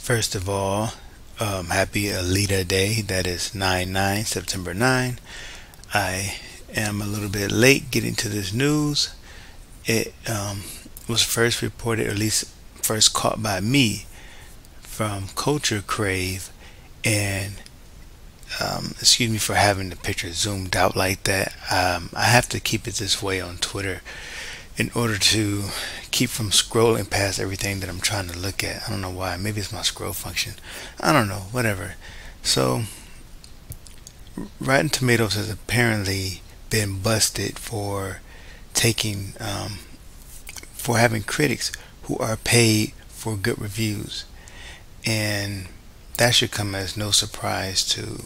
First of all, happy Alita Day. That is 9/9, September 9. I am a little bit late getting to this news. It was first reported, or at least first caught by me, from Culture Crave, and excuse me for having the picture zoomed out like that. I have to keep it this way on Twitter in order to keep from scrolling past everything that I'm trying to look at. I don't know why. Maybe it's my scroll function. I don't know. Whatever. So, Rotten Tomatoes has apparently been busted for taking, for having critics who are paid for good reviews, and that should come as no surprise to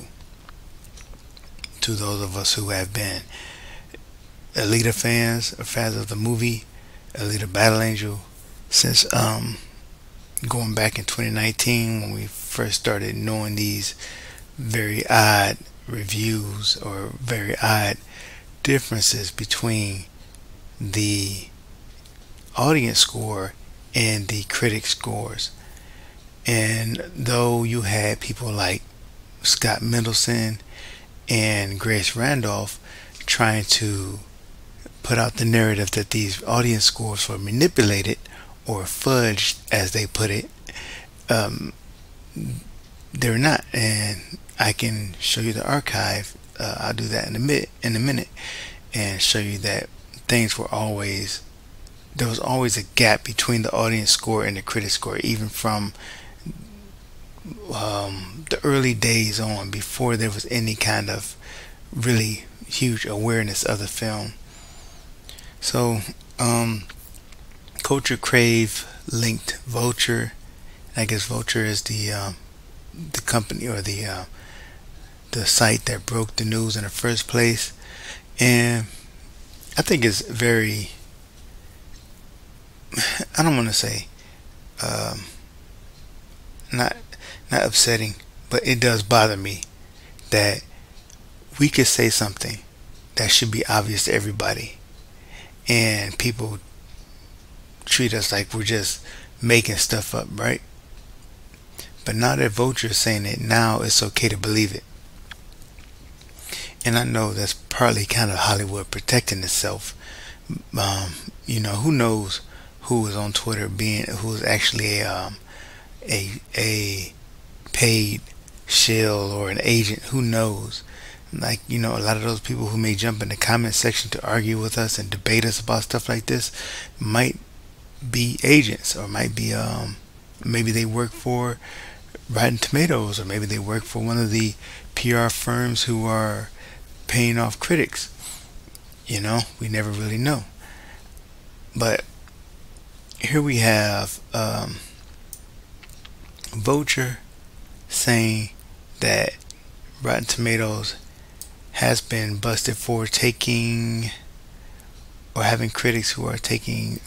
those of us who have been Alita fans or fans of the movie Alita Battle Angel since going back in 2019 when we first started knowing these very odd reviews or very odd differences between the audience score and the critic scores. And though you had people like Scott Mendelson and Grace Randolph trying to put out the narrative that these audience scores were manipulated or fudged, as they put it, they're not. And I can show you the archive. I'll do that in a minute, and show you that things were always there was always a gap between the audience score and the critic score, even from the early days on, before there was any kind of really huge awareness of the film. So, Culture Crave linked Vulture. I guess Vulture is the company or the site that broke the news in the first place, and I think it's very, I don't want to say not upsetting, but it does bother me that we could say something that should be obvious to everybody, and people treat us like we're just making stuff up, right? But now that Vulture is saying it, now it's okay to believe it. And I know that's partly kind of Hollywood protecting itself. Who knows who is on Twitter who is actually a paid shill or an agent. Who knows? Like, a lot of those people who may jump in the comment section to argue with us and debate us about stuff like this might be agents, or might be maybe they work for Rotten Tomatoes, or maybe they work for one of the PR firms who are paying off critics. We never really know. But here we have Vulture saying that Rotten Tomatoes has been busted for taking or having critics who are taking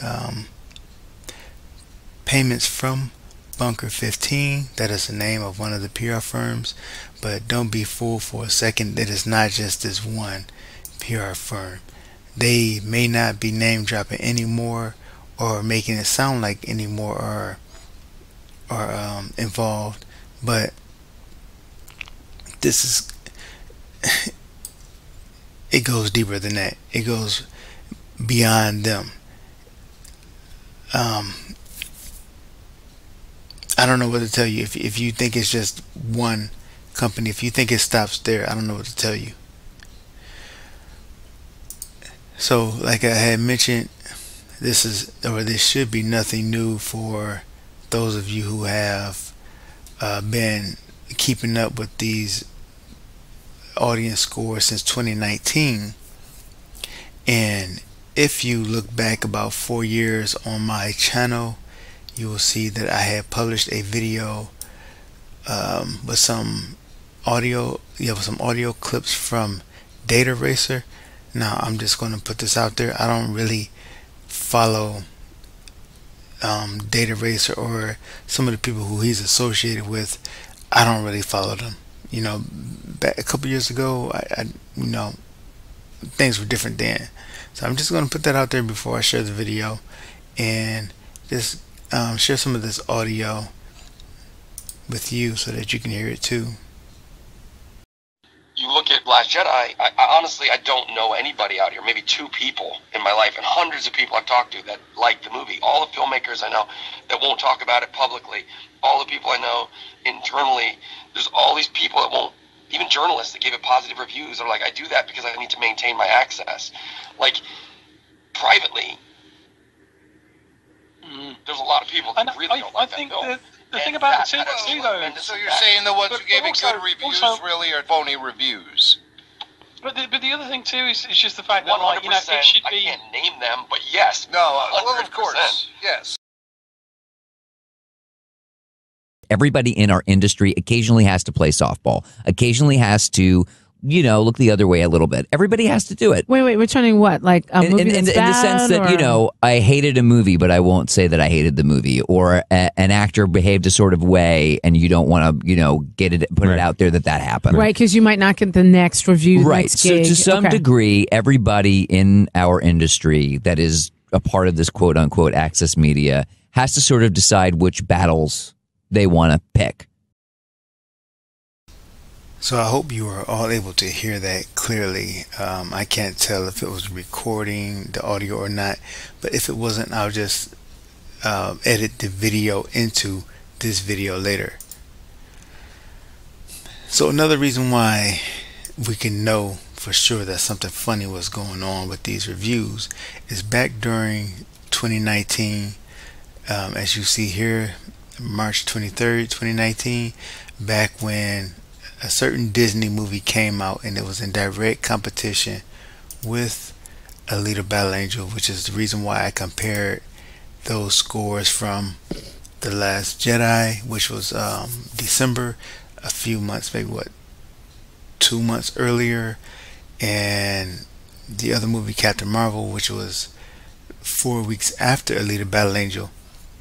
payments from Bunker 15. That is the name of one of the PR firms, but don't be fooled for a second. It is not just this one PR firm. They may not be name dropping anymore or making it sound like anymore are involved, but this is it goes deeper than that. It goes beyond them. I don't know what to tell you. If you think it's just one company, if you think it stops there, I don't know what to tell you. So, like I had mentioned, this should be nothing new for those of you who have been keeping up with these audience scores since 2019. And if you look back about 4 years on my channel, you will see that I had published a video with some audio clips from Data Racer. Now I'm just going to put this out there. I don't really follow Data Racer or some of the people who he's associated with. I don't really follow them. Back a couple years ago, I things were different then. So I'm just going to put that out there before I share the video, and just share some of this audio with you so that you can hear it too. You look at Last Jedi, I honestly, I don't know anybody out here, maybe 2 people in my life, and hundreds of people I've talked to that like the movie. All the filmmakers I know that won't talk about it publicly. All the people I know internally, there's all these people that won't, even journalists that gave it positive reviews are like, I do that because I need to maintain my access. Like, privately, there's a lot of people that really don't like that film. The thing about it too, though. So you're saying the ones who gave it good reviews really are phony reviews? But the other thing too is just the fact that, like, you know, it should be. I can't name them, but yes. No, well, of course, yes. Everybody in our industry occasionally has to play softball, occasionally has to, you know, look the other way a little bit. Everybody has to do it. Wait, returning what? Like a movie in that's the sense that, you know, I hated a movie, but I won't say that I hated the movie. Or an actor behaved a sort of way, and you don't want to, you know, put it out there that happened. Right, because you might not get the next review. Right. Next So gig. to some degree, everybody in our industry that is a part of this quote unquote access media has to sort of decide which battles they want to pick. So I hope you are all able to hear that clearly. I can't tell if it was recording the audio or not, but if it wasn't, I'll just edit the video into this video later. So another reason why we can know for sure that something funny was going on with these reviews is back during 2019, as you see here, March 23rd, 2019, back when a certain Disney movie came out and it was in direct competition with Alita Battle Angel, which is the reason why I compared those scores from The Last Jedi, which was December, a few months, maybe 2 months earlier, and the other movie, Captain Marvel, which was 4 weeks after Alita Battle Angel,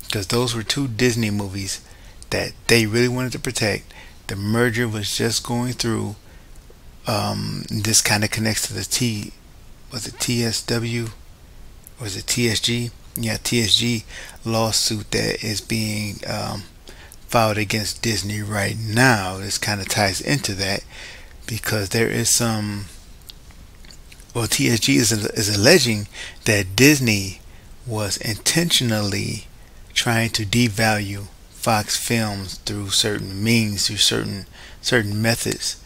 because those were 2 Disney movies that they really wanted to protect. The merger was just going through. This kind of connects to the TSW, or is it TSG? Yeah, TSG lawsuit that is being filed against Disney right now. This kind of ties into that because there is some. Well, TSG is alleging that Disney was intentionally trying to devalue Fox Films through certain means, through certain methods,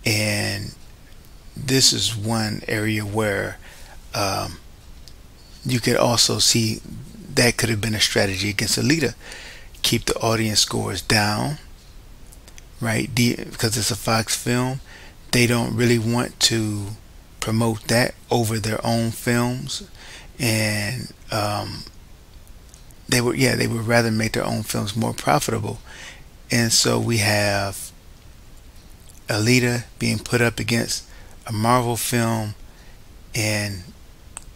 and this is one area where you could also see that could have been a strategy against Alita. Keep the audience scores down, right? Because it's a Fox film, they don't really want to promote that over their own films, and they would rather make their own films more profitable. And so we have Alita being put up against a Marvel film, and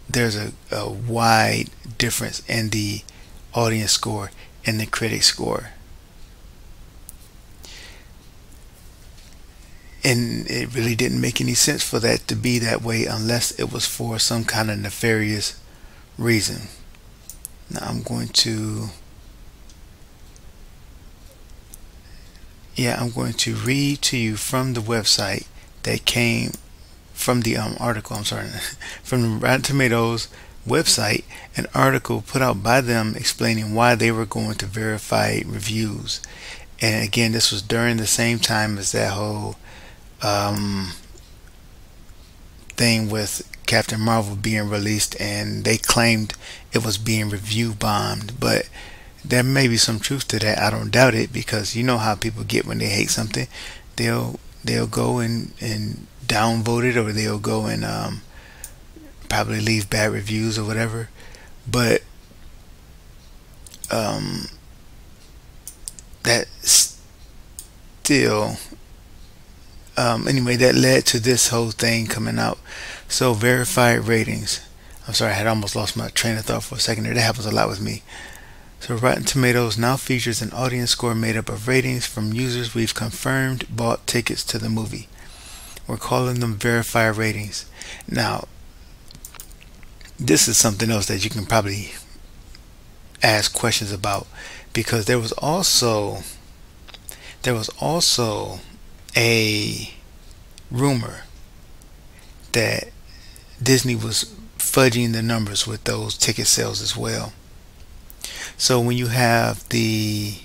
there's a wide difference in the audience score and the critic score, and it really didn't make any sense for that to be that way unless it was for some kind of nefarious reason. Now I'm going to read to you from the website that came from the article, from the Rotten Tomatoes website, an article put out by them explaining why they were going to verify reviews. And again, this was during the same time as that whole thing with Captain Marvel being released, and they claimed it was being review bombed, but there may be some truth to that. I don't doubt it, because you know how people get when they hate something. They'll go and downvote it, or they'll go and probably leave bad reviews or whatever. But that still anyway, that led to this whole thing coming out. So verified ratings. I'm sorry, I had almost lost my train of thought for a second there. That happens a lot with me. So Rotten Tomatoes now features an audience score made up of ratings from users we've confirmed bought tickets to the movie. We're calling them verified ratings. Now, this is something else that you can probably ask questions about, because there was also there was also a rumor that Disney was fudging the numbers with those ticket sales as well. So when you have the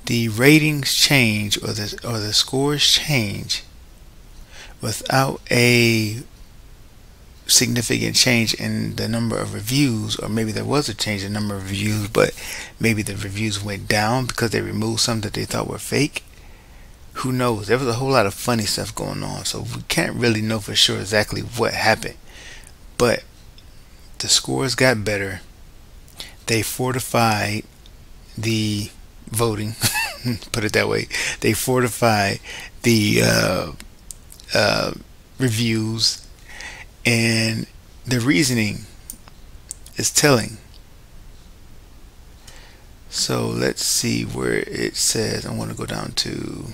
ratings change, or the scores change without a significant change in the number of reviews, or maybe there was a change in the number of reviews, but maybe the reviews went down because they removed some that they thought were fake. Who knows? There was a whole lot of funny stuff going on, so we can't really know for sure exactly what happened. But the scores got better. They fortified the voting, put it that way. They fortified the reviews, and the reasoning is telling. So let's see where it says. I want to go down to,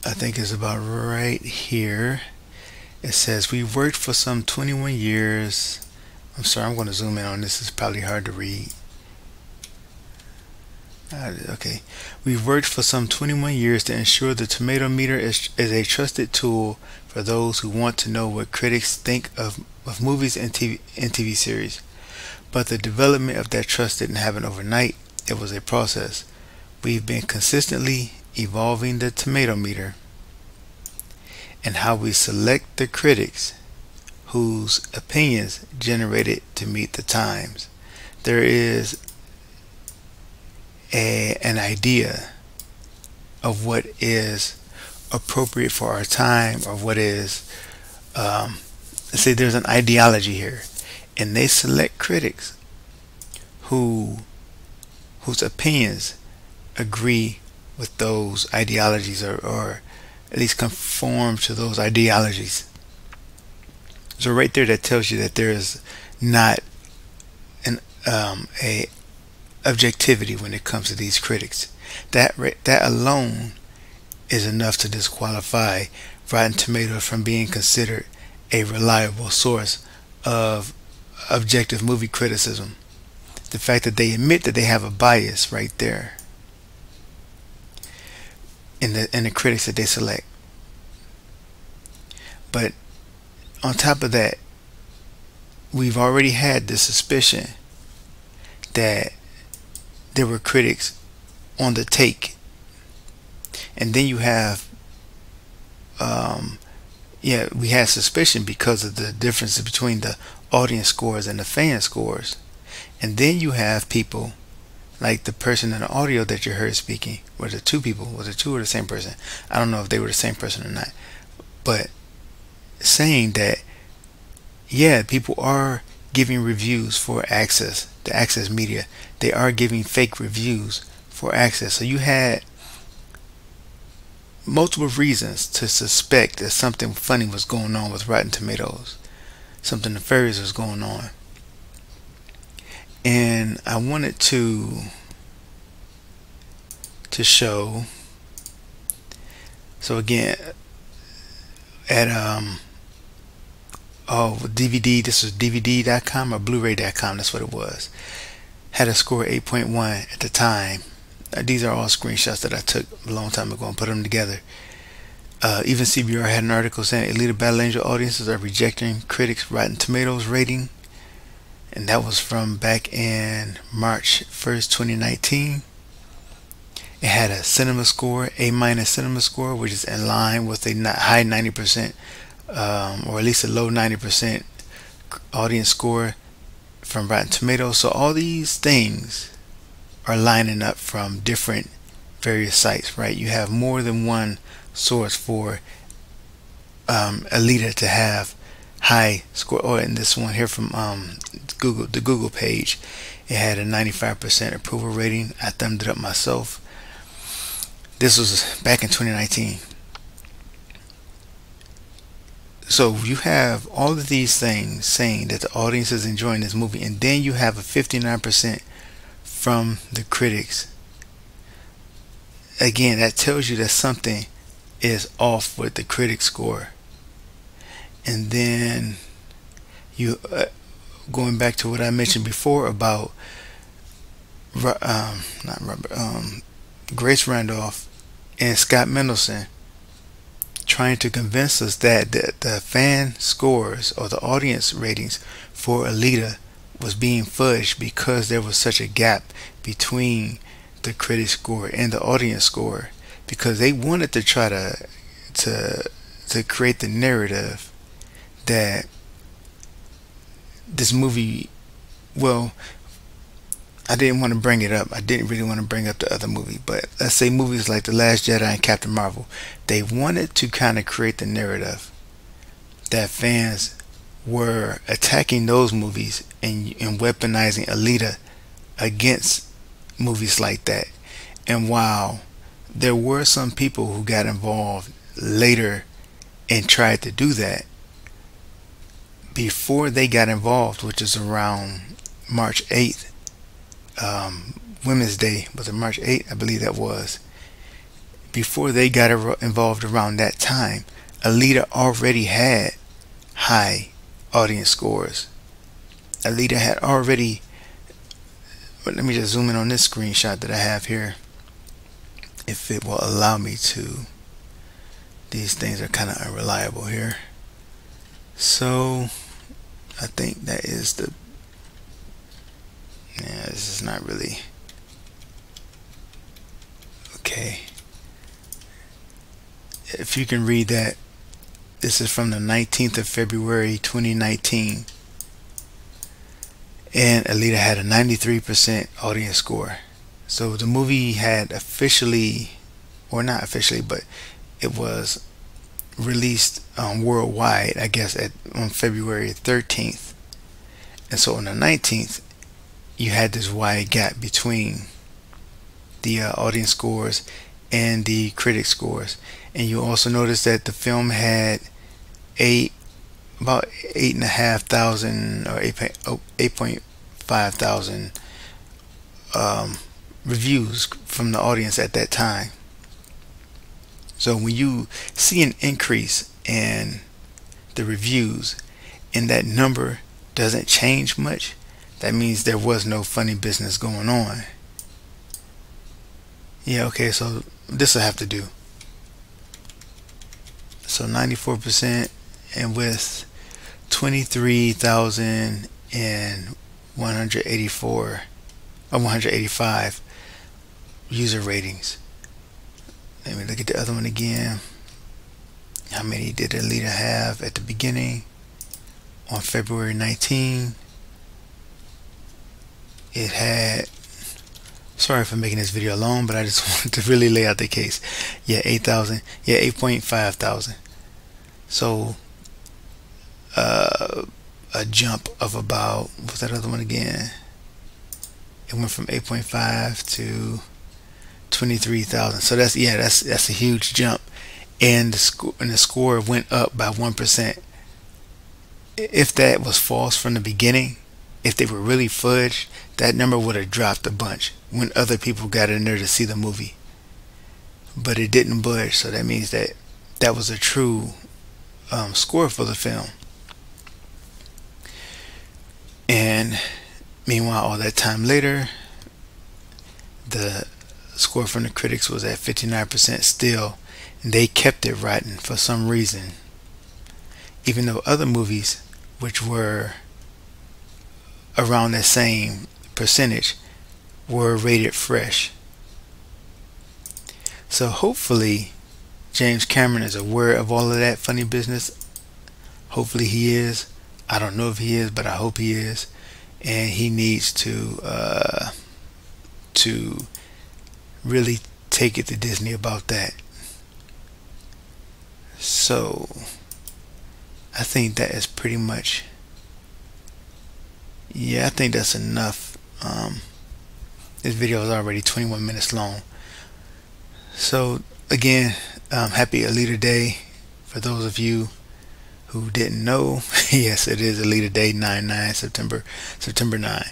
I think it's about right here. It says, we worked for some 21 years. I'm sorry, I'm going to zoom in on this. It's probably hard to read. Okay. We've worked for some 21 years to ensure the tomato meter is a trusted tool for those who want to know what critics think of movies and TV series. But the development of that trust didn't happen overnight. It was a process. We've been consistently evolving the tomato meter and how we select the critics whose opinions generated to meet the times. There is an idea of what is appropriate for our time, or what is, let's say there's an ideology here, and they select critics whose opinions agree with those ideologies, or at least conform to those ideologies. So right there, that tells you that there is not a objectivity when it comes to these critics. That alone is enough to disqualify Rotten Tomatoes from being considered a reliable source of objective movie criticism. The fact that they admit that they have a bias right there in the critics that they select. But on top of that, we've already had the suspicion that there were critics on the take, and then you have we had suspicion because of the differences between the audience scores and the fan scores. And then you have people like the person in the audio that you heard speaking. Was it two people? Was it two or the same person? I don't know if they were the same person or not, but saying that, yeah, people are giving reviews for access, the access media. They are giving fake reviews for access. So you had multiple reasons to suspect that something funny was going on with Rotten Tomatoes. Something nefarious was going on. And I wanted to show. So again, at DVD, this was DVD.com or Blu-ray.com, that's what it was. Had a score 8.1 at the time. These are all screenshots that I took a long time ago and put them together. Even CBR had an article saying Alita Battle Angel audiences are rejecting critics' Rotten Tomatoes rating, and that was from back in March 1st, 2019. It had a cinema score, A- cinema score, which is in line with a high 90%, or at least a low 90% audience score from Rotten Tomatoes. So all these things are lining up from different various sites, right? You have more than one source for Alita to have high score. Or in this one here from Google, the Google page, it had a 95% approval rating. I thumbed it up myself. This was back in 2019. So you have all of these things saying that the audience is enjoying this movie, and then you have a 59% from the critics. Again, that tells you that something is off with the critic score. And then you going back to what I mentioned before about not Robert, Grace Randolph and Scott Mendelson trying to convince us that the fan scores or the audience ratings for Alita was being fudged because there was such a gap between the critic score and the audience score, because they wanted to try to create the narrative that this movie, well, I didn't want to bring it up. I didn't really want to bring up the other movie, but let's say movies like The Last Jedi and Captain Marvel, they wanted to kind of create the narrative that fans were attacking those movies and weaponizing Alita against movies like that. And while there were some people who got involved later and tried to do that, before they got involved, which is around March 8th, Women's Day, was it March 8th? I believe that was. Before they got involved around that time, Alita already had high audience scores. Alita had already, but let me just zoom in on this screenshot that I have here, if it will allow me to. These things are kind of unreliable here. So I think that is the, yeah, this is not really okay. If you can read that, this is from the 19th of February 2019, and Alita had a 93% audience score. So the movie had officially, or not officially, but it was released worldwide, I guess, on February 13th. And so on the 19th, you had this wide gap between the audience scores and the critic scores. And you also notice that the film had about 8,500 or 8.5 thousand reviews from the audience at that time. So when you see an increase in the reviews and that number doesn't change much, that means there was no funny business going on. Yeah, okay, so this will have to do. So 94%, and with 23,184 or 185 user ratings. Let me look at the other one again. How many did Alita have at the beginning? On February 19, it had, sorry for making this video long, but I just wanted to really lay out the case. Yeah, 8,000. Yeah, 8.5 thousand. So a jump of about, what's that other one again? It went from 8.5 to 23,000. So that's, yeah, that's a huge jump, and the score went up by 1%. If that was false from the beginning, if they were really fudged, that number would have dropped a bunch when other people got in there to see the movie. But it didn't budge, so that means that that was a true score for the film. And meanwhile, all that time later, the score from the critics was at 59% still, and they kept it rotten for some reason, even though other movies which were around that same percentage were rated fresh. So hopefully James Cameron is aware of all of that funny business. Hopefully he is. I don't know if he is, but I hope he is, and he needs to really take it to Disney about that. So I think that is pretty much, yeah, I think that's enough. This video is already 21 minutes long. So again, happy Alita Day for those of you who didn't know. Yes, it is Alita Day, 9/9, September 9.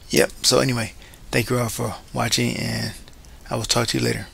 Yep, so anyway, thank you all for watching, and I will talk to you later.